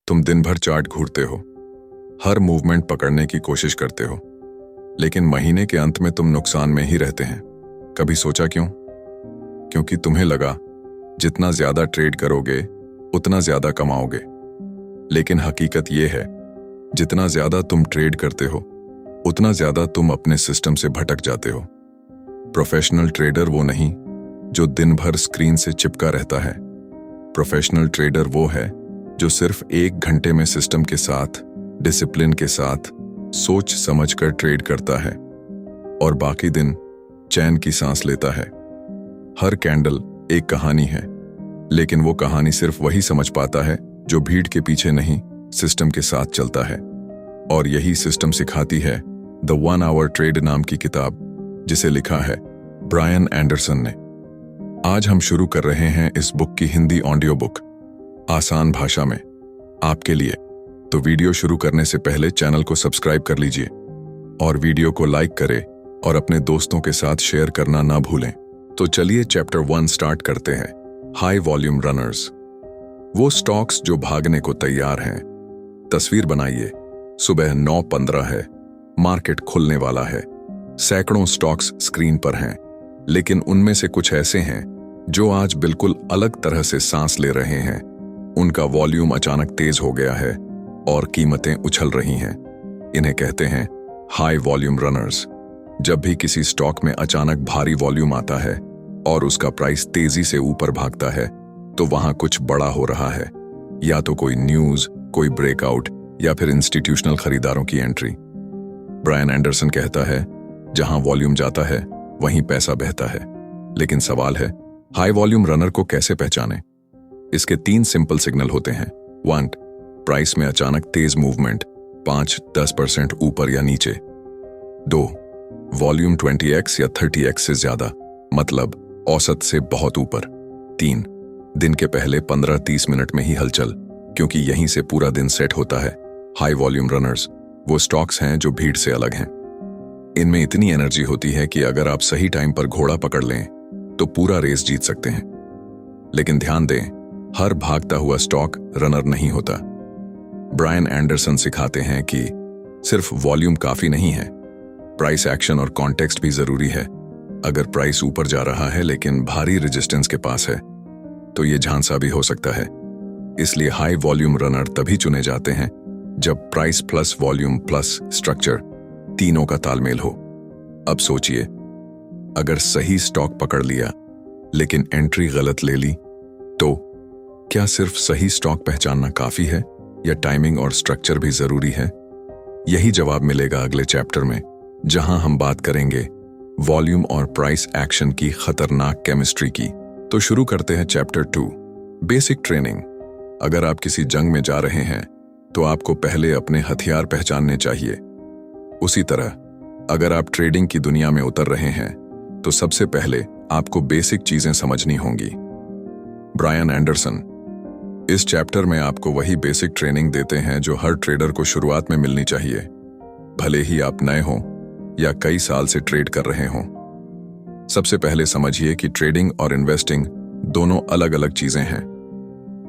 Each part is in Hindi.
तुम दिन भर चार्ट घूरते हो, हर मूवमेंट पकड़ने की कोशिश करते हो, लेकिन महीने के अंत में तुम नुकसान में ही रहते हैं। कभी सोचा क्यों? क्योंकि तुम्हें लगा जितना ज्यादा ट्रेड करोगे उतना ज्यादा कमाओगे। लेकिन हकीकत यह है, जितना ज्यादा तुम ट्रेड करते हो उतना ज्यादा तुम अपने सिस्टम से भटक जाते हो। प्रोफेशनल ट्रेडर वो नहीं जो दिन भर स्क्रीन से चिपका रहता है। प्रोफेशनल ट्रेडर वो है जो सिर्फ 1 घंटे में सिस्टम के साथ, डिसिप्लिन के साथ, सोच समझकर ट्रेड करता है और बाकी दिन चैन की सांस लेता है। हर कैंडल एक कहानी है, लेकिन वो कहानी सिर्फ वही समझ पाता है जो भीड़ के पीछे नहीं, सिस्टम के साथ चलता है। और यही सिस्टम सिखाती है द 1 आवर ट्रेड नाम की किताब, जिसे लिखा है ब्रायन एंडरसन ने। आज हम शुरू कर रहे हैं इस बुक की हिंदी ऑडियो बुक, आसान भाषा में, आपके लिए। तो वीडियो शुरू करने से पहले चैनल को सब्सक्राइब कर लीजिए और वीडियो को लाइक करें और अपने दोस्तों के साथ शेयर करना ना भूलें। तो चलिए चैप्टर 1 स्टार्ट करते हैं। हाई वॉल्यूम रनर्स, वो स्टॉक्स जो भागने को तैयार हैं। तस्वीर बनाइए, सुबह 9:15 है, मार्केट खुलने वाला है, सैकड़ों स्टॉक्स स्क्रीन पर हैं, लेकिन उनमें से कुछ ऐसे हैं जो आज बिल्कुल अलग तरह से सांस ले रहे हैं। उनका वॉल्यूम अचानक तेज हो गया है और कीमतें उछल रही हैं। इन्हें कहते हैं हाई वॉल्यूम रनर्स। जब भी किसी स्टॉक में अचानक भारी वॉल्यूम आता है और उसका प्राइस तेजी से ऊपर भागता है, तो वहां कुछ बड़ा हो रहा है। या तो कोई न्यूज, कोई ब्रेकआउट, या फिर इंस्टीट्यूशनल खरीदारों की एंट्री। ब्रायन एंडरसन कहता है, जहां वॉल्यूम जाता है वहीं पैसा बहता है। लेकिन सवाल है, हाई वॉल्यूम रनर को कैसे पहचाने? इसके 3 सिंपल सिग्नल होते हैं। 1, प्राइस में अचानक तेज मूवमेंट, 5-10% ऊपर या नीचे। 2, वॉल्यूम 20x या 30x से ज्यादा, मतलब औसत से बहुत ऊपर। 3, दिन के पहले 15-30 मिनट में ही हलचल, क्योंकि यहीं से पूरा दिन सेट होता है। हाई वॉल्यूम रनर्स वो स्टॉक्स हैं जो भीड़ से अलग हैं। इनमें इतनी एनर्जी होती है कि अगर आप सही टाइम पर घोड़ा पकड़ लें तो पूरा रेस जीत सकते हैं। लेकिन ध्यान दें, हर भागता हुआ स्टॉक रनर नहीं होता। ब्रायन एंडरसन सिखाते हैं कि सिर्फ वॉल्यूम काफी नहीं है, प्राइस एक्शन और कॉन्टेक्स्ट भी जरूरी है। अगर प्राइस ऊपर जा रहा है लेकिन भारी रेजिस्टेंस के पास है, तो ये झांसा भी हो सकता है। इसलिए हाई वॉल्यूम रनर तभी चुने जाते हैं जब price plus volume plus structure तीनों का तालमेल हो। अब सोचिए, अगर सही स्टॉक पकड़ लिया लेकिन एंट्री गलत ले ली, तो क्या सिर्फ सही स्टॉक पहचानना काफी है या टाइमिंग और स्ट्रक्चर भी जरूरी है? यही जवाब मिलेगा अगले चैप्टर में, जहां हम बात करेंगे वॉल्यूम और प्राइस एक्शन की खतरनाक केमिस्ट्री की। तो शुरू करते हैं चैप्टर 2, बेसिक ट्रेनिंग। अगर आप किसी जंग में जा रहे हैं तो आपको पहले अपने हथियार पहचानने चाहिए। उसी तरह अगर आप ट्रेडिंग की दुनिया में उतर रहे हैं तो सबसे पहले आपको बेसिक चीजें समझनी होंगी। ब्रायन एंडरसन इस चैप्टर में आपको वही बेसिक ट्रेनिंग देते हैं जो हर ट्रेडर को शुरुआत में मिलनी चाहिए, भले ही आप नए हों या कई साल से ट्रेड कर रहे हों। सबसे पहले समझिए कि ट्रेडिंग और इन्वेस्टिंग दोनों अलग अलग चीजें हैं।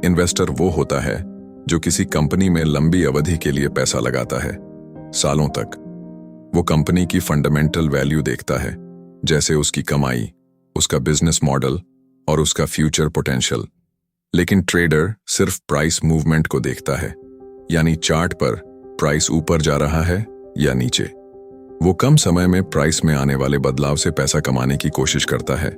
इन्वेस्टर वो होता है जो किसी कंपनी में लंबी अवधि के लिए पैसा लगाता है, सालों तक। वो कंपनी की फंडामेंटल वैल्यू देखता है, जैसे उसकी कमाई, उसका बिजनेस मॉडल और उसका फ्यूचर पोटेंशियल। लेकिन ट्रेडर सिर्फ प्राइस मूवमेंट को देखता है, यानी चार्ट पर प्राइस ऊपर जा रहा है या नीचे। वो कम समय में प्राइस में आने वाले बदलाव से पैसा कमाने की कोशिश करता है।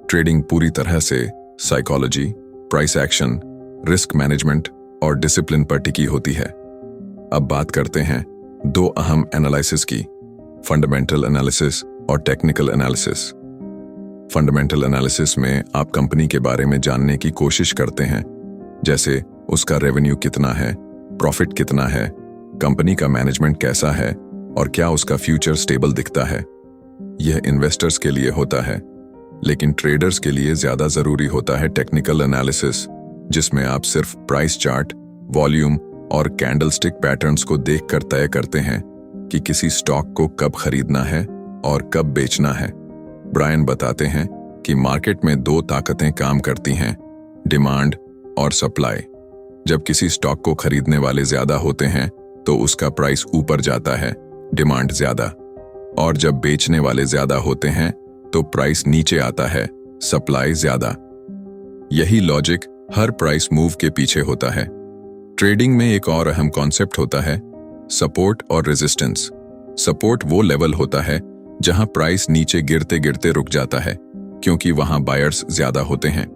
ट्रेडिंग पूरी तरह से psychology, price action, risk management और डिसिप्लिन पर टिकी होती है। अब बात करते हैं 2 अहम एनालिसिस की, फंडामेंटल एनालिसिस और टेक्निकल एनालिसिस। फंडामेंटल एनालिसिस में आप कंपनी के बारे में जानने की कोशिश करते हैं, जैसे उसका रेवेन्यू कितना है, प्रॉफिट कितना है, कंपनी का मैनेजमेंट कैसा है और क्या उसका फ्यूचर स्टेबल दिखता है। यह इन्वेस्टर्स के लिए होता है, लेकिन ट्रेडर्स के लिए ज्यादा जरूरी होता है टेक्निकल एनालिसिस, जिसमें आप सिर्फ प्राइस चार्ट, वॉल्यूम और कैंडलस्टिक पैटर्न्स को देखकर तय करते हैं कि किसी स्टॉक को कब खरीदना है और कब बेचना है। ब्रायन बताते हैं कि मार्केट में 2 ताकतें काम करती हैं, डिमांड और सप्लाई। जब किसी स्टॉक को खरीदने वाले ज्यादा होते हैं तो उसका प्राइस ऊपर जाता है, डिमांड ज्यादा, और जब बेचने वाले ज्यादा होते हैं तो प्राइस नीचे आता है, सप्लाई ज्यादा। यही लॉजिक हर प्राइस मूव के पीछे होता है। ट्रेडिंग में एक और अहम कॉन्सेप्ट होता है सपोर्ट और रेजिस्टेंस। सपोर्ट वो लेवल होता है जहां प्राइस नीचे गिरते गिरते रुक जाता है क्योंकि वहां बायर्स ज्यादा होते हैं।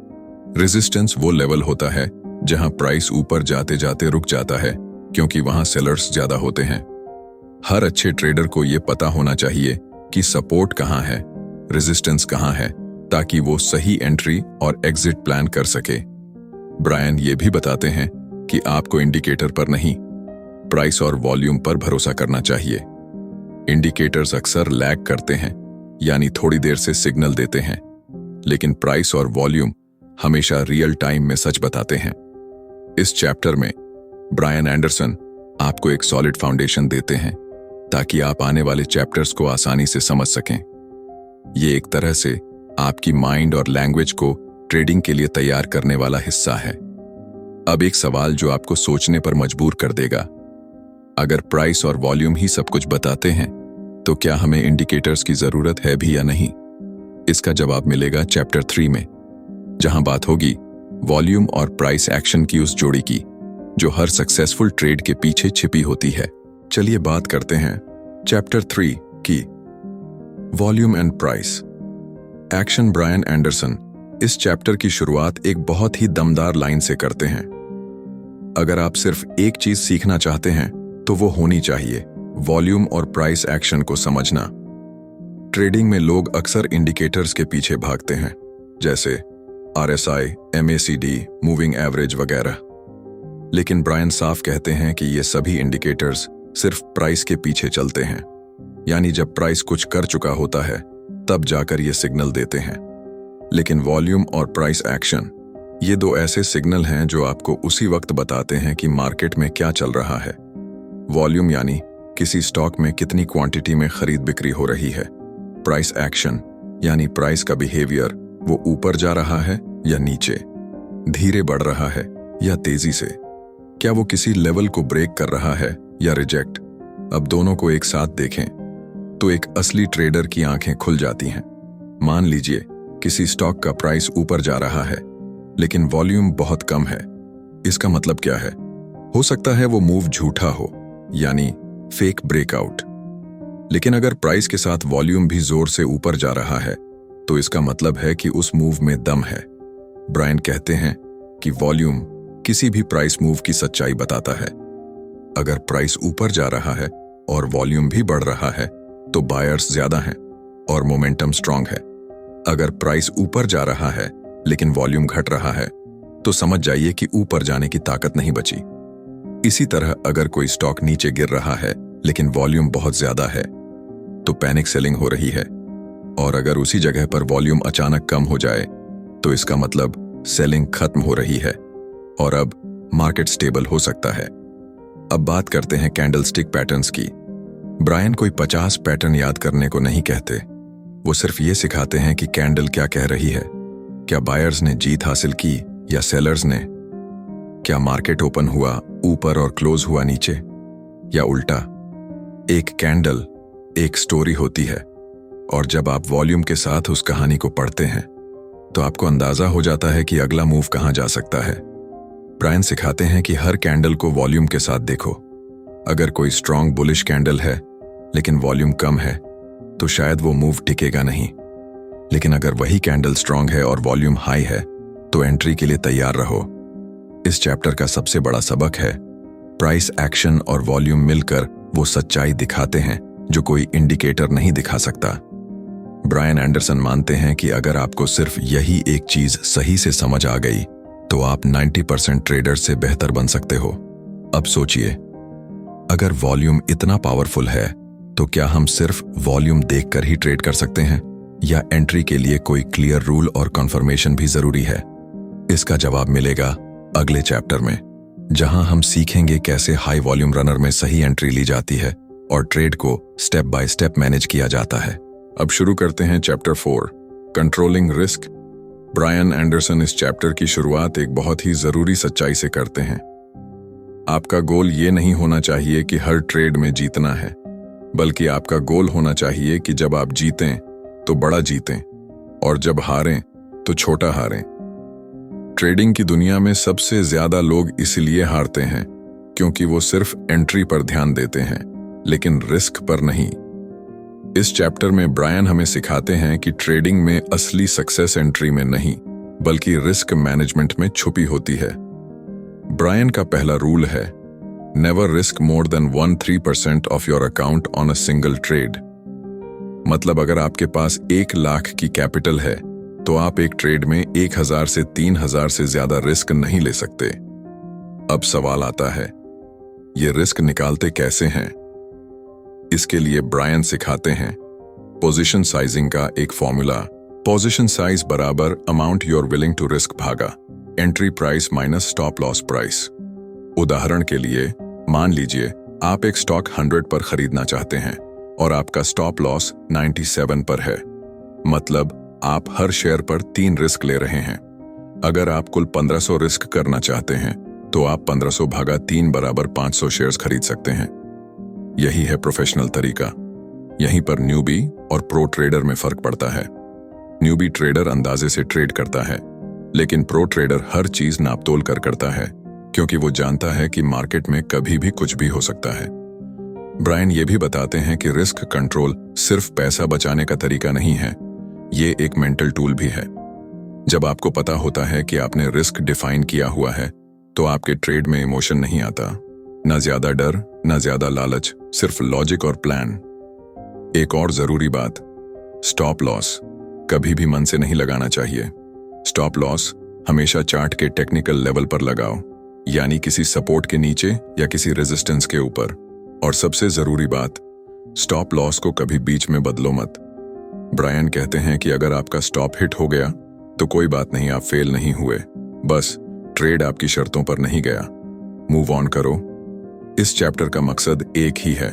रेजिस्टेंस वो लेवल होता है जहां प्राइस ऊपर जाते जाते रुक जाता है क्योंकि वहां सेलर्स ज्यादा होते हैं। हर अच्छे ट्रेडर को यह पता होना चाहिए कि सपोर्ट कहां है, रेजिस्टेंस कहां है, ताकि वो सही एंट्री और एग्जिट प्लान कर सके। ब्रायन ये भी बताते हैं कि आपको इंडिकेटर पर नहीं, प्राइस और वॉल्यूम पर भरोसा करना चाहिए। इंडिकेटर्स अक्सर लैग करते हैं, यानी थोड़ी देर से सिग्नल देते हैं, लेकिन प्राइस और वॉल्यूम हमेशा रियल टाइम में सच बताते हैं। इस चैप्टर में ब्रायन एंडरसन आपको एक सॉलिड फाउंडेशन देते हैं ताकि आप आने वाले चैप्टर्स को आसानी से समझ सकें। ये एक तरह से आपकी माइंड और लैंग्वेज को ट्रेडिंग के लिए तैयार करने वाला हिस्सा है। अब एक सवाल जो आपको सोचने पर मजबूर कर देगा, अगर प्राइस और वॉल्यूम ही सब कुछ बताते हैं तो क्या हमें इंडिकेटर्स की जरूरत है भी या नहीं? इसका जवाब मिलेगा चैप्टर 3 में, जहां बात होगी वॉल्यूम और प्राइस एक्शन की उस जोड़ी की जो हर सक्सेसफुल ट्रेड के पीछे छिपी होती है। चलिए बात करते हैं चैप्टर 3 की, volume and price action. Brian Anderson इस चैप्टर की शुरुआत एक बहुत ही दमदार लाइन से करते हैं, अगर आप सिर्फ एक चीज सीखना चाहते हैं तो वो होनी चाहिए वॉल्यूम और प्राइस एक्शन को समझना। ट्रेडिंग में लोग अक्सर इंडिकेटर्स के पीछे भागते हैं, जैसे RSI, MACD, मूविंग एवरेज वगैरह, लेकिन ब्रायन साफ कहते हैं कि ये सभी इंडिकेटर्स सिर्फ प्राइस के पीछे चलते हैं, यानी जब प्राइस कुछ कर चुका होता है तब जाकर ये सिग्नल देते हैं। लेकिन वॉल्यूम और प्राइस एक्शन, ये दो ऐसे सिग्नल हैं जो आपको उसी वक्त बताते हैं कि मार्केट में क्या चल रहा है। वॉल्यूम यानी किसी स्टॉक में कितनी क्वांटिटी में खरीद बिक्री हो रही है। प्राइस एक्शन यानी प्राइस का बिहेवियर, वो ऊपर जा रहा है या नीचे, धीरे बढ़ रहा है या तेजी से, क्या वो किसी लेवल को ब्रेक कर रहा है या रिजेक्ट। अब दोनों को एक साथ देखें तो एक असली ट्रेडर की आंखें खुल जाती हैं। मान लीजिए किसी स्टॉक का प्राइस ऊपर जा रहा है लेकिन वॉल्यूम बहुत कम है। इसका मतलब क्या है? हो सकता है वो मूव झूठा हो, यानी फेक ब्रेकआउट। लेकिन अगर प्राइस के साथ वॉल्यूम भी जोर से ऊपर जा रहा है तो इसका मतलब है कि उस मूव में दम है। ब्रायन कहते हैं कि वॉल्यूम किसी भी प्राइस मूव की सच्चाई बताता है। अगर प्राइस ऊपर जा रहा है और वॉल्यूम भी बढ़ रहा है तो बायर्स ज्यादा हैं और मोमेंटम स्ट्रांग है। अगर प्राइस ऊपर जा रहा है लेकिन वॉल्यूम घट रहा है तो समझ जाइए कि ऊपर जाने की ताकत नहीं बची। इसी तरह अगर कोई स्टॉक नीचे गिर रहा है लेकिन वॉल्यूम बहुत ज्यादा है तो पैनिक सेलिंग हो रही है, और अगर उसी जगह पर वॉल्यूम अचानक कम हो जाए तो इसका मतलब सेलिंग खत्म हो रही है और अब मार्केट स्टेबल हो सकता है। अब बात करते हैं कैंडलस्टिक पैटर्न्स की। ब्रायन कोई 50 पैटर्न याद करने को नहीं कहते, वो सिर्फ ये सिखाते हैं कि कैंडल क्या कह रही है। क्या बायर्स ने जीत हासिल की या सेलर्स ने? क्या मार्केट ओपन हुआ ऊपर और क्लोज हुआ नीचे, या उल्टा? एक कैंडल एक स्टोरी होती है, और जब आप वॉल्यूम के साथ उस कहानी को पढ़ते हैं तो आपको अंदाजा हो जाता है कि अगला मूव कहां जा सकता है। ब्रायन सिखाते हैं कि हर कैंडल को वॉल्यूम के साथ देखो। अगर कोई स्ट्रॉन्ग बुलिश कैंडल है लेकिन वॉल्यूम कम है तो शायद वो मूव टिकेगा नहीं, लेकिन अगर वही कैंडल स्ट्रॉन्ग है और वॉल्यूम हाई है तो एंट्री के लिए तैयार रहो। इस चैप्टर का सबसे बड़ा सबक है प्राइस एक्शन और वॉल्यूम मिलकर वो सच्चाई दिखाते हैं जो कोई इंडिकेटर नहीं दिखा सकता। ब्रायन एंडरसन मानते हैं कि अगर आपको सिर्फ यही एक चीज सही से समझ आ गई तो आप 90% ट्रेडर से बेहतर बन सकते हो। अब सोचिए, अगर वॉल्यूम इतना पावरफुल है तो क्या हम सिर्फ वॉल्यूम देखकर ही ट्रेड कर सकते हैं, या एंट्री के लिए कोई क्लियर रूल और कन्फर्मेशन भी जरूरी है? इसका जवाब मिलेगा अगले चैप्टर में, जहां हम सीखेंगे कैसे हाई वॉल्यूम रनर में सही एंट्री ली जाती है और ट्रेड को स्टेप बाय स्टेप मैनेज किया जाता है। अब शुरू करते हैं chapter 4, controlling risk. Brian Anderson इस चैप्टर की शुरुआत एक बहुत ही जरूरी सच्चाई से करते हैं आपका गोल ये नहीं होना चाहिए कि हर ट्रेड में जीतना है, बल्कि आपका गोल होना चाहिए कि जब आप जीतें तो बड़ा जीतें और जब हारें तो छोटा हारें। ट्रेडिंग की दुनिया में सबसे ज्यादा लोग इसलिए हारते हैं क्योंकि वो सिर्फ एंट्री पर ध्यान देते हैं, लेकिन रिस्क पर नहीं। इस चैप्टर में ब्रायन हमें सिखाते हैं कि ट्रेडिंग में असली सक्सेस एंट्री में नहीं, बल्कि रिस्क मैनेजमेंट में छुपी होती है। ब्रायन का पहला रूल है, never risk more than 1-3% of your account on a single trade. मतलब अगर आपके पास 1 लाख की कैपिटल है तो आप एक ट्रेड में 1000 से 3000 से ज्यादा रिस्क नहीं ले सकते। अब सवाल आता है, ये रिस्क निकालते कैसे हैं? इसके लिए ब्रायन सिखाते हैं पोजीशन साइजिंग का एक फॉर्मूला। पोजीशन साइज बराबर amount you are willing to risk भागा entry price minus stop loss price. उदाहरण के लिए मान लीजिए आप एक स्टॉक 100 पर खरीदना चाहते हैं और आपका स्टॉप लॉस 97 पर है। मतलब आप हर शेयर पर 3 रिस्क ले रहे हैं। अगर आप कुल 1500 रिस्क करना चाहते हैं तो आप 1500 भागा 3 बराबर 500 शेयर्स खरीद सकते हैं। यही है प्रोफेशनल तरीका। यहीं पर न्यूबी और प्रो ट्रेडर में फर्क पड़ता है। न्यूबी ट्रेडर अंदाजे से ट्रेड करता है, लेकिन प्रो ट्रेडर हर चीज नापतोल कर करता है, क्योंकि वो जानता है कि मार्केट में कभी भी कुछ भी हो सकता है। ब्रायन ये भी बताते हैं कि रिस्क कंट्रोल सिर्फ पैसा बचाने का तरीका नहीं है, ये एक मेंटल टूल भी है। जब आपको पता होता है कि आपने रिस्क डिफाइन किया हुआ है तो आपके ट्रेड में इमोशन नहीं आता, ना ज्यादा डर, ना ज्यादा लालच, सिर्फ लॉजिक और प्लान। एक और जरूरी बात, स्टॉप लॉस कभी भी मन से नहीं लगाना चाहिए। स्टॉप लॉस हमेशा चार्ट के टेक्निकल लेवल पर लगाओ, यानी किसी सपोर्ट के नीचे या किसी रेजिस्टेंस के ऊपर। और सबसे जरूरी बात, स्टॉप लॉस को कभी बीच में बदलो मत। ब्रायन कहते हैं कि अगर आपका स्टॉप हिट हो गया तो कोई बात नहीं, आप फेल नहीं हुए, बस ट्रेड आपकी शर्तों पर नहीं गया। मूव ऑन करो। इस चैप्टर का मकसद एक ही है,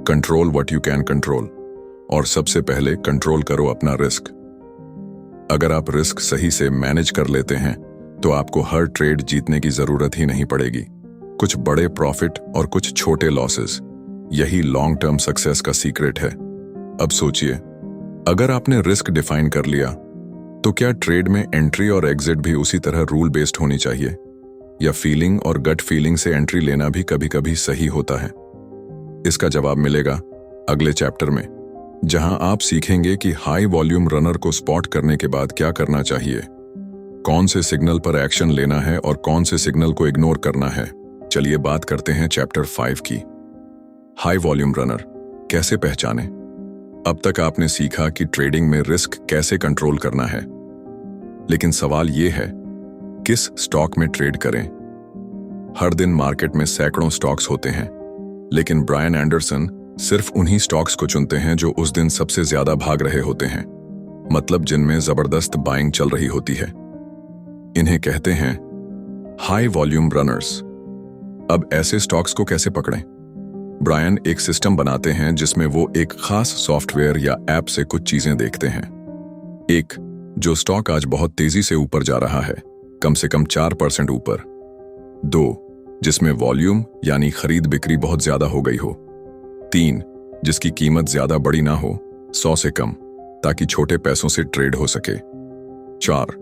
control what you can control, और सबसे पहले कंट्रोल करो अपना रिस्क। अगर आप रिस्क सही से मैनेज कर लेते हैं तो आपको हर ट्रेड जीतने की जरूरत ही नहीं पड़ेगी। कुछ बड़े प्रॉफिट और कुछ छोटे लॉसेस, यही लॉन्ग टर्म सक्सेस का सीक्रेट है। अब सोचिए, अगर आपने रिस्क डिफाइन कर लिया तो क्या ट्रेड में एंट्री और एग्जिट भी उसी तरह रूल बेस्ड होनी चाहिए, या फीलिंग और गट फीलिंग से एंट्री लेना भी कभी कभी सही होता है? इसका जवाब मिलेगा अगले चैप्टर में, जहां आप सीखेंगे कि हाई वॉल्यूम रनर को स्पॉट करने के बाद क्या करना चाहिए, कौन से सिग्नल पर एक्शन लेना है और कौन से सिग्नल को इग्नोर करना है। चलिए बात करते हैं चैप्टर 5 की। हाई वॉल्यूम रनर कैसे पहचाने? अब तक आपने सीखा कि ट्रेडिंग में रिस्क कैसे कंट्रोल करना है, लेकिन सवाल यह है, किस स्टॉक में ट्रेड करें? हर दिन मार्केट में सैकड़ों स्टॉक्स होते हैं, लेकिन ब्रायन एंडरसन सिर्फ उन्हीं स्टॉक्स को चुनते हैं जो उस दिन सबसे ज्यादा भाग रहे होते हैं, मतलब जिनमें जबरदस्त बाइंग चल रही होती है। इन्हें कहते हैं हाई वॉल्यूम रनर्स। अब ऐसे स्टॉक्स को कैसे पकड़ें? ब्रायन एक सिस्टम बनाते हैं जिसमें वो एक खास सॉफ्टवेयर या ऐप से कुछ चीजें देखते हैं। 1, जो स्टॉक आज बहुत तेजी से ऊपर जा रहा है, कम से कम 4% ऊपर। 2, जिसमें वॉल्यूम यानी खरीद बिक्री बहुत ज्यादा हो गई हो। 3, जिसकी कीमत ज्यादा बड़ी ना हो, 100 से कम, ताकि छोटे पैसों से ट्रेड हो सके। 4,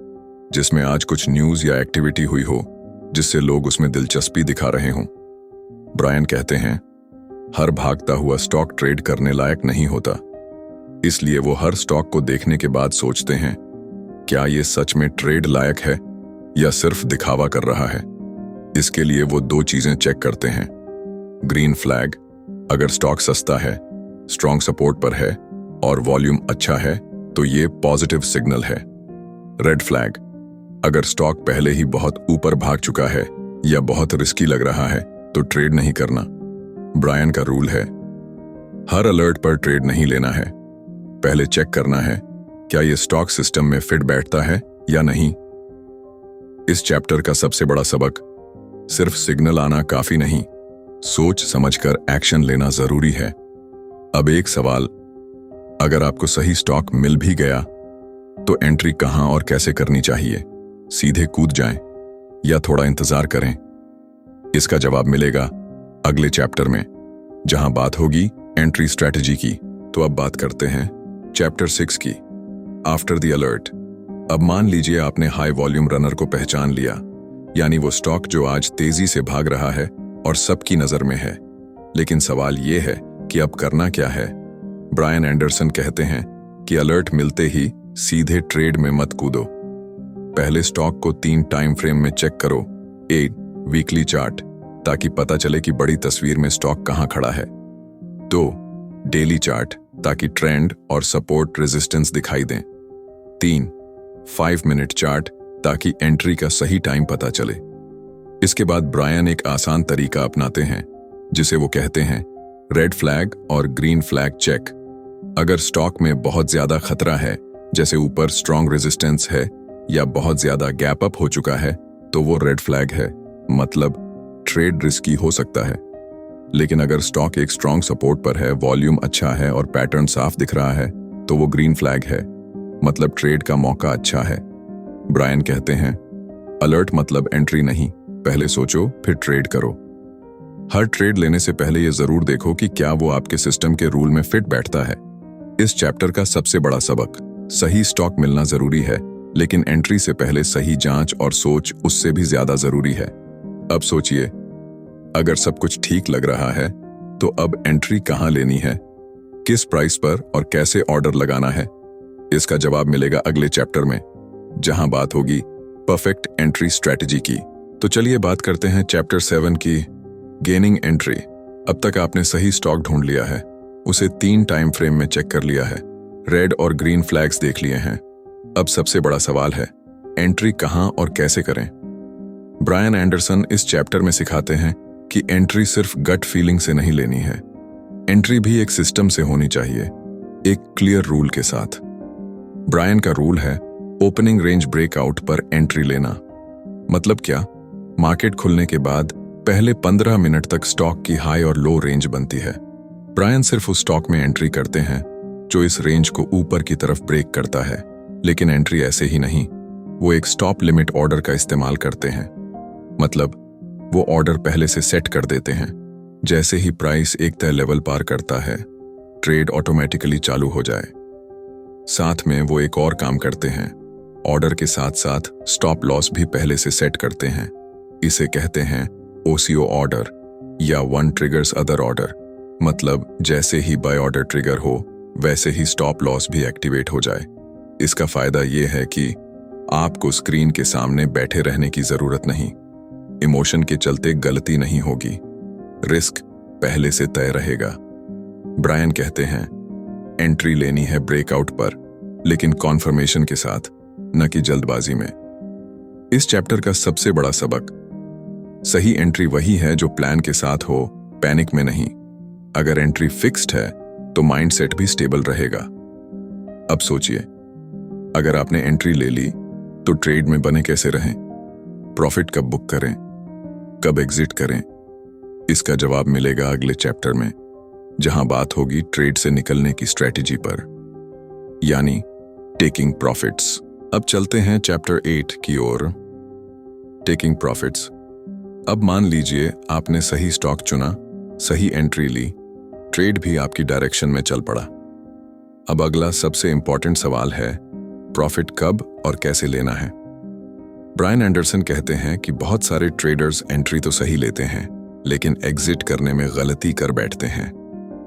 जिसमें आज कुछ न्यूज या एक्टिविटी हुई हो जिससे लोग उसमें दिलचस्पी दिखा रहे हों। ब्रायन कहते हैं हर भागता हुआ स्टॉक ट्रेड करने लायक नहीं होता, इसलिए वो हर स्टॉक को देखने के बाद सोचते हैं क्या ये सच में ट्रेड लायक है या सिर्फ दिखावा कर रहा है। इसके लिए वो 2 चीजें चेक करते हैं। ग्रीन फ्लैग, अगर स्टॉक सस्ता है, स्ट्रॉन्ग सपोर्ट पर है और वॉल्यूम अच्छा है तो ये पॉजिटिव सिग्नल है। रेड फ्लैग, अगर स्टॉक पहले ही बहुत ऊपर भाग चुका है या बहुत रिस्की लग रहा है तो ट्रेड नहीं करना। ब्रायन का रूल है, हर अलर्ट पर ट्रेड नहीं लेना है, पहले चेक करना है क्या ये स्टॉक सिस्टम में फिट बैठता है या नहीं। इस चैप्टर का सबसे बड़ा सबक, सिर्फ सिग्नल आना काफी नहीं, सोच समझकर एक्शन लेना जरूरी है। अब एक सवाल, अगर आपको सही स्टॉक मिल भी गया तो एंट्री कहां और कैसे करनी चाहिए? सीधे कूद जाएं या थोड़ा इंतजार करें? इसका जवाब मिलेगा अगले चैप्टर में, जहां बात होगी एंट्री स्ट्रैटेजी की। तो अब बात करते हैं चैप्टर 6 की, आफ्टर द अलर्ट। अब मान लीजिए आपने हाई वॉल्यूम रनर को पहचान लिया, यानी वो स्टॉक जो आज तेजी से भाग रहा है और सबकी नजर में है। लेकिन सवाल ये है कि अब करना क्या है। ब्रायन एंडरसन कहते हैं कि अलर्ट मिलते ही सीधे ट्रेड में मत कूदो। पहले स्टॉक को 3 टाइम फ्रेम में चेक करो। 1 वीकली चार्ट, ताकि पता चले कि बड़ी तस्वीर में स्टॉक कहां खड़ा है। 2 डेली चार्ट, ताकि ट्रेंड और सपोर्ट रेजिस्टेंस दिखाई दें। 3 5 मिनट चार्ट, ताकि एंट्री का सही टाइम पता चले। इसके बाद ब्रायन एक आसान तरीका अपनाते हैं, जिसे वो कहते हैं रेड फ्लैग और ग्रीन फ्लैग चेक। अगर स्टॉक में बहुत ज्यादा खतरा है, जैसे ऊपर स्ट्रॉन्ग रेजिस्टेंस है या बहुत ज्यादा गैप अप हो चुका है, तो वो रेड फ्लैग है, मतलब ट्रेड रिस्की हो सकता है। लेकिन अगर स्टॉक एक स्ट्रॉन्ग सपोर्ट पर है, वॉल्यूम अच्छा है और पैटर्न साफ दिख रहा है, तो वो ग्रीन फ्लैग है, मतलब ट्रेड का मौका अच्छा है। ब्रायन कहते हैं अलर्ट मतलब एंट्री नहीं, पहले सोचो फिर ट्रेड करो। हर ट्रेड लेने से पहले यह जरूर देखो कि क्या वो आपके सिस्टम के रूल में फिट बैठता है। इस चैप्टर का सबसे बड़ा सबक, सही स्टॉक मिलना जरूरी है, लेकिन एंट्री से पहले सही जांच और सोच उससे भी ज्यादा जरूरी है। अब सोचिए, अगर सब कुछ ठीक लग रहा है, तो अब एंट्री कहां लेनी है, किस प्राइस पर और कैसे ऑर्डर लगाना है। इसका जवाब मिलेगा अगले चैप्टर में, जहां बात होगी परफेक्ट एंट्री स्ट्रैटेजी की। तो चलिए बात करते हैं चैप्टर 7 की, गेनिंग एंट्री। अब तक आपने सही स्टॉक ढूंढ लिया है, उसे 3 टाइम फ्रेम में चेक कर लिया है, रेड और ग्रीन फ्लैग्स देख लिए हैं। अब सबसे बड़ा सवाल है, एंट्री कहां और कैसे करें। ब्रायन एंडरसन इस चैप्टर में सिखाते हैं कि एंट्री सिर्फ गट फीलिंग से नहीं लेनी है, एंट्री भी एक सिस्टम से होनी चाहिए, एक क्लियर रूल के साथ। ब्रायन का रूल है ओपनिंग रेंज ब्रेकआउट पर एंट्री लेना। मतलब क्या, मार्केट खुलने के बाद पहले 15 मिनट तक स्टॉक की हाई और लो रेंज बनती है। ब्रायन सिर्फ उस स्टॉक में एंट्री करते हैं जो इस रेंज को ऊपर की तरफ ब्रेक करता है। लेकिन एंट्री ऐसे ही नहीं, वो एक स्टॉप लिमिट ऑर्डर का इस्तेमाल करते हैं। मतलब वो ऑर्डर पहले से सेट कर देते हैं, जैसे ही प्राइस एक तय लेवल पार करता है, ट्रेड ऑटोमेटिकली चालू हो जाए। साथ में वो एक और काम करते हैं, ऑर्डर के साथ साथ स्टॉप लॉस भी पहले से सेट करते हैं। इसे कहते हैं ओसीओ ऑर्डर या वन ट्रिगर्स अदर ऑर्डर। मतलब जैसे ही बाय ऑर्डर ट्रिगर हो, वैसे ही स्टॉप लॉस भी एक्टिवेट हो जाए। इसका फायदा ये है कि आपको स्क्रीन के सामने बैठे रहने की जरूरत नहीं, इमोशन के चलते गलती नहीं होगी, रिस्क पहले से तय रहेगा। ब्रायन कहते हैं एंट्री लेनी है ब्रेकआउट पर, लेकिन कॉन्फर्मेशन के साथ, न कि जल्दबाजी में। इस चैप्टर का सबसे बड़ा सबक, सही एंट्री वही है जो प्लान के साथ हो, पैनिक में नहीं। अगर एंट्री फिक्स्ड है तो माइंडसेट भी स्टेबल रहेगा। अब सोचिए, अगर आपने एंट्री ले ली तो ट्रेड में बने कैसे रहें, प्रॉफिट कब बुक करें, कब एग्जिट करें। इसका जवाब मिलेगा अगले चैप्टर में, जहां बात होगी ट्रेड से निकलने की स्ट्रेटेजी पर, यानी टेकिंग प्रॉफिट्स। अब चलते हैं चैप्टर 8 की ओर, टेकिंग प्रॉफिट्स। अब मान लीजिए आपने सही स्टॉक चुना, सही एंट्री ली, ट्रेड भी आपकी डायरेक्शन में चल पड़ा। अब अगला सबसे इंपॉर्टेंट सवाल है, प्रॉफिट कब और कैसे लेना है। ब्रायन एंडरसन कहते हैं कि बहुत सारे ट्रेडर्स एंट्री तो सही लेते हैं, लेकिन एग्जिट करने में गलती कर बैठते हैं।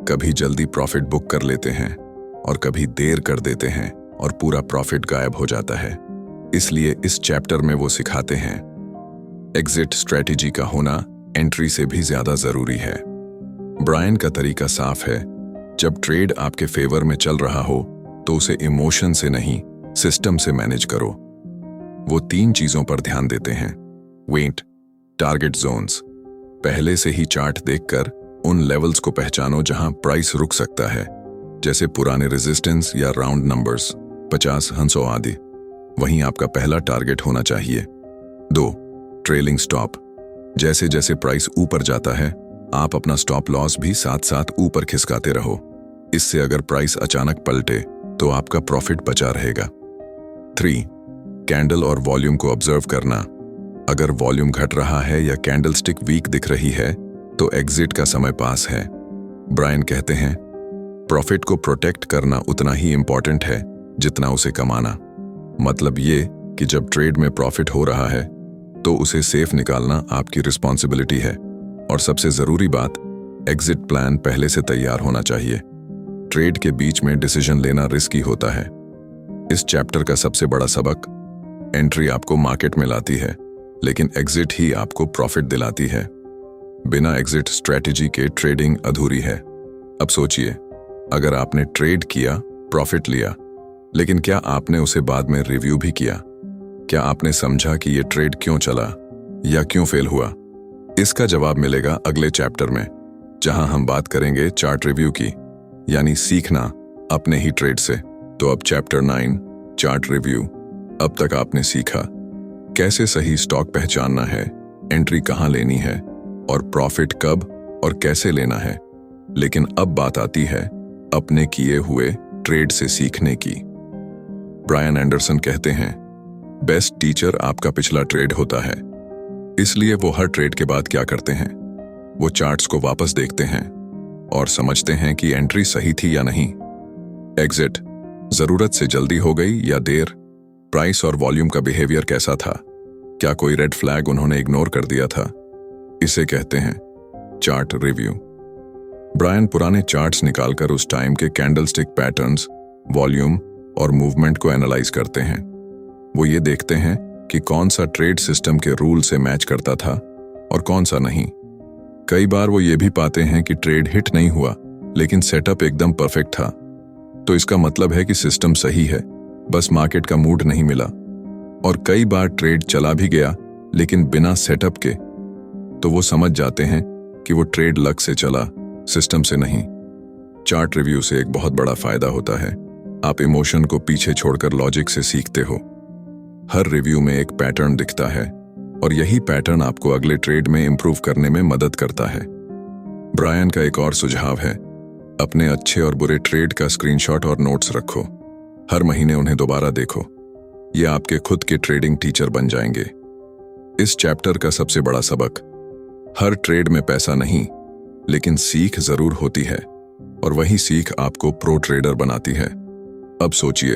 कभी जल्दी प्रॉफिट बुक कर लेते हैं और कभी देर कर देते हैं और पूरा प्रॉफिट गायब हो जाता है। इसलिए इस चैप्टर में वो सिखाते हैं एग्जिट स्ट्रेटेजी का होना एंट्री से भी ज्यादा जरूरी है। ब्रायन का तरीका साफ है, जब ट्रेड आपके फेवर में चल रहा हो तो उसे इमोशन से नहीं, सिस्टम से मैनेज करो। वो 3 चीजों पर ध्यान देते हैं, वेट, टारगेट जोन्स। पहले से ही चार्ट देखकर उन लेवल्स को पहचानो जहां प्राइस रुक सकता है, जैसे पुराने रेजिस्टेंस या राउंड नंबर्स 50, 100 आदि। वहीं आपका पहला टारगेट होना चाहिए। 2 ट्रेलिंग स्टॉप। जैसे जैसे प्राइस ऊपर जाता है, आप अपना स्टॉप लॉस भी साथ साथ ऊपर खिसकाते रहो। इससे अगर प्राइस अचानक पलटे तो आपका प्रॉफिट बचा रहेगा। 3 कैंडल और वॉल्यूम को ऑब्जर्व करना। अगर वॉल्यूम घट रहा है या कैंडलस्टिक वीक दिख रही है तो एग्जिट का समय पास है। ब्रायन कहते हैं, प्रॉफिट को प्रोटेक्ट करना उतना ही इंपॉर्टेंट है जितना उसे कमाना। मतलब ये कि जब ट्रेड में प्रॉफिट हो रहा है तो उसे सेफ निकालना आपकी रिस्पॉन्सिबिलिटी है। और सबसे जरूरी बात, एग्जिट प्लान पहले से तैयार होना चाहिए। ट्रेड के बीच में डिसीजन लेना रिस्की होता है। इस चैप्टर का सबसे बड़ा सबक, एंट्री आपको मार्केट में लाती है लेकिन एग्जिट ही आपको प्रॉफिट दिलाती है। बिना एग्जिट स्ट्रेटेजी के ट्रेडिंग अधूरी है। अब सोचिए, अगर आपने ट्रेड किया, प्रॉफिट लिया, लेकिन क्या आपने उसे बाद में रिव्यू भी किया? क्या आपने समझा कि यह ट्रेड क्यों चला या क्यों फेल हुआ? इसका जवाब मिलेगा अगले चैप्टर में, जहां हम बात करेंगे चार्ट रिव्यू की, यानी सीखना अपने ही ट्रेड से। तो अब चैप्टर 9, चार्ट रिव्यू। अब तक आपने सीखा कैसे सही स्टॉक पहचानना है, एंट्री कहां लेनी है और प्रॉफिट कब और कैसे लेना है। लेकिन अब बात आती है अपने किए हुए ट्रेड से सीखने की। ब्रायन एंडरसन कहते हैं, बेस्ट टीचर आपका पिछला ट्रेड होता है। इसलिए वो हर ट्रेड के बाद क्या करते हैं? वो चार्ट्स को वापस देखते हैं और समझते हैं कि एंट्री सही थी या नहीं। एग्जिट जरूरत से जल्दी हो गई या देर? प्राइस और वॉल्यूम का बिहेवियर कैसा था? क्या कोई रेड फ्लैग उन्होंने इग्नोर कर दिया था? इसे कहते हैं चार्ट रिव्यू। ब्रायन पुराने चार्ट्स निकालकर उस टाइम के कैंडलस्टिक पैटर्न्स, वॉल्यूम और मूवमेंट को एनालाइज करते हैं। वो ये देखते हैं कि कौन सा ट्रेड सिस्टम के रूल से मैच करता था और कौन सा नहीं। कई बार वो ये भी पाते हैं कि ट्रेड हिट नहीं हुआ लेकिन सेटअप एकदम परफेक्ट था। तो इसका मतलब है कि सिस्टम सही है, बस मार्केट का मूड नहीं मिला। और कई बार ट्रेड चला भी गया लेकिन बिना सेटअप के, तो वो समझ जाते हैं कि वो ट्रेड लक से चला, सिस्टम से नहीं। चार्ट रिव्यू से एक बहुत बड़ा फायदा होता है, आप इमोशन को पीछे छोड़कर लॉजिक से सीखते हो। हर रिव्यू में एक पैटर्न दिखता है और यही पैटर्न आपको अगले ट्रेड में इंप्रूव करने में मदद करता है। ब्रायन का एक और सुझाव है, अपने अच्छे और बुरे ट्रेड का स्क्रीनशॉट और नोट्स रखो। हर महीने उन्हें दोबारा देखो। ये आपके खुद के ट्रेडिंग टीचर बन जाएंगे। इस चैप्टर का सबसे बड़ा सबक, हर ट्रेड में पैसा नहीं लेकिन सीख जरूर होती है और वही सीख आपको प्रो ट्रेडर बनाती है। अब सोचिए,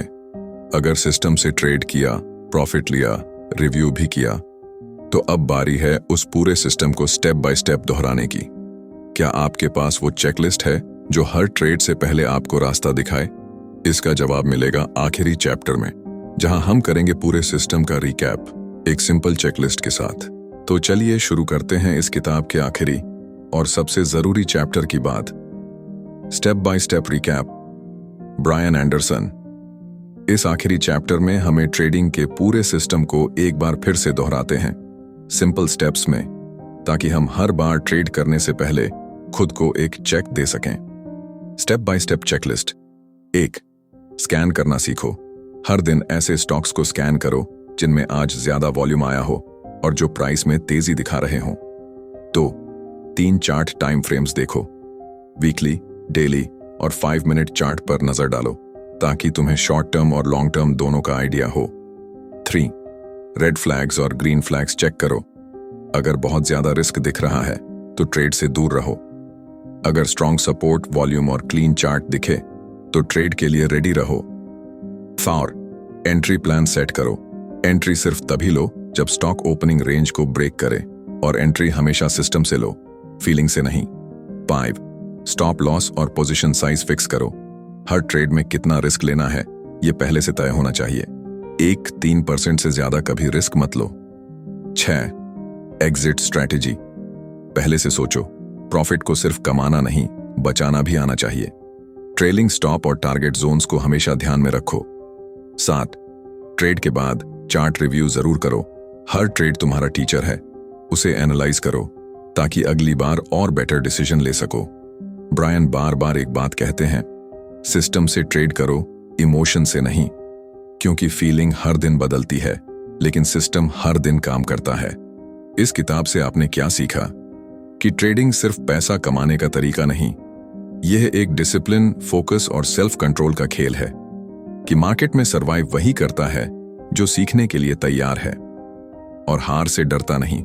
अगर सिस्टम से ट्रेड किया, प्रॉफिट लिया, रिव्यू भी किया, तो अब बारी है उस पूरे सिस्टम को स्टेप बाय स्टेप दोहराने की। क्या आपके पास वो चेकलिस्ट है जो हर ट्रेड से पहले आपको रास्ता दिखाए? इसका जवाब मिलेगा आखिरी चैप्टर में, जहां हम करेंगे पूरे सिस्टम का रिकैप एक सिंपल चेकलिस्ट के साथ। तो चलिए शुरू करते हैं इस किताब के आखिरी और सबसे जरूरी चैप्टर की बात, step by step recap. Brian Anderson इस आखिरी चैप्टर में हमें ट्रेडिंग के पूरे सिस्टम को एक बार फिर से दोहराते हैं सिंपल स्टेप्स में, ताकि हम हर बार ट्रेड करने से पहले खुद को एक चेक दे सकें। Step by step checklist. 1. Scan करना सीखो। हर दिन ऐसे स्टॉक्स को स्कैन करो जिनमें आज ज्यादा वॉल्यूम आया हो और जो प्राइस में तेजी दिखा रहे हों। 2. 3 चार्ट टाइम फ्रेम्स देखो। वीकली, डेली और 5 मिनट चार्ट पर नजर डालो ताकि तुम्हें शॉर्ट टर्म और लॉन्ग टर्म दोनों का आइडिया हो। 3. रेड फ्लैग्स और ग्रीन फ्लैग्स चेक करो। अगर बहुत ज्यादा रिस्क दिख रहा है तो ट्रेड से दूर रहो। अगर स्ट्रॉन्ग सपोर्ट, वॉल्यूम और क्लीन चार्ट दिखे तो ट्रेड के लिए रेडी रहो। 4. एंट्री प्लान सेट करो। एंट्री सिर्फ तभी लो जब स्टॉक ओपनिंग रेंज को ब्रेक करे और एंट्री हमेशा सिस्टम से लो, फीलिंग से नहीं। 5. स्टॉप लॉस और पोजीशन साइज फिक्स करो। हर ट्रेड में कितना रिस्क लेना है ये पहले से तय होना चाहिए। 3% से ज्यादा कभी रिस्क मत लो। 6. Exit strategy. पहले से सोचो, प्रॉफिट को सिर्फ कमाना नहीं, बचाना भी आना चाहिए। ट्रेलिंग स्टॉप और टारगेट जोन्स को हमेशा ध्यान में रखो। 7. ट्रेड के बाद चार्ट रिव्यू जरूर करो। हर ट्रेड तुम्हारा टीचर है, उसे एनालाइज करो ताकि अगली बार और बेटर डिसीजन ले सको। ब्रायन बार बार एक बात कहते हैं, सिस्टम से ट्रेड करो, इमोशन से नहीं, क्योंकि फीलिंग हर दिन बदलती है लेकिन सिस्टम हर दिन काम करता है। इस किताब से आपने क्या सीखा? कि ट्रेडिंग सिर्फ पैसा कमाने का तरीका नहीं, यह एक डिसिप्लिन, फोकस और सेल्फ कंट्रोल का खेल है। कि मार्केट में सरवाइव वही करता है जो सीखने के लिए तैयार है। और हार से डरता नहीं।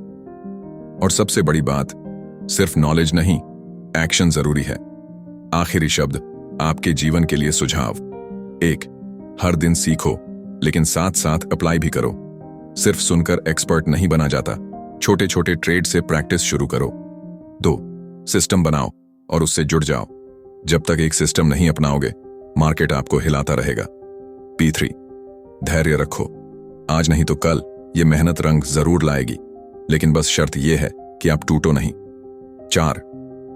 और सबसे बड़ी बात, सिर्फ नॉलेज नहीं, एक्शन जरूरी है। आखिरी शब्द आपके जीवन के लिए सुझाव। 1, हर दिन सीखो, लेकिन साथ साथ अप्लाई भी करो। सिर्फ सुनकर एक्सपर्ट नहीं बना जाता, छोटे छोटे ट्रेड से प्रैक्टिस शुरू करो। 2, सिस्टम बनाओ और उससे जुड़ जाओ। जब तक एक सिस्टम नहीं अपनाओगे, मार्केट आपको हिलाता रहेगा। P3, धैर्य रखो। आज नहीं तो कल ये मेहनत रंग जरूर लाएगी, लेकिन बस शर्त यह है कि आप टूटो नहीं। 4,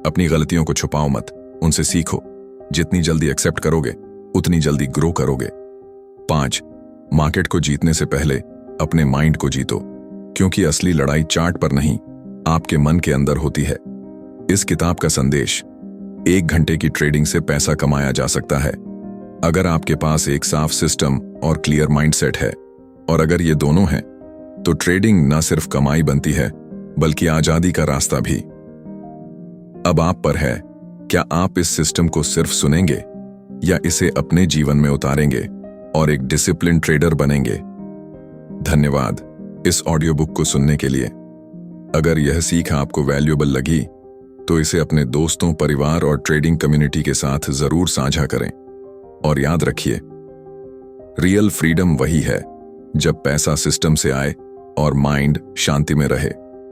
अपनी गलतियों को छुपाओ मत, उनसे सीखो। जितनी जल्दी एक्सेप्ट करोगे, उतनी जल्दी ग्रो करोगे। 5, मार्केट को जीतने से पहले अपने माइंड को जीतो, क्योंकि असली लड़ाई चार्ट पर नहीं, आपके मन के अंदर होती है। इस किताब का संदेश, 1 घंटे की ट्रेडिंग से पैसा कमाया जा सकता है, अगर आपके पास एक साफ सिस्टम और क्लियर माइंडसेट है। और अगर ये दोनों हैं, तो ट्रेडिंग न सिर्फ कमाई बनती है, बल्कि आजादी का रास्ता भी। अब आप पर है, क्या आप इस सिस्टम को सिर्फ सुनेंगे या इसे अपने जीवन में उतारेंगे और एक डिसिप्लिन ट्रेडर बनेंगे। धन्यवाद इस ऑडियो बुक को सुनने के लिए। अगर यह सीख आपको वैल्यूएबल लगी, तो इसे अपने दोस्तों, परिवार और ट्रेडिंग कम्युनिटी के साथ जरूर साझा करें। और याद रखिए, रियल फ्रीडम वही है जब पैसा सिस्टम से आए और माइंड शांति में रहे।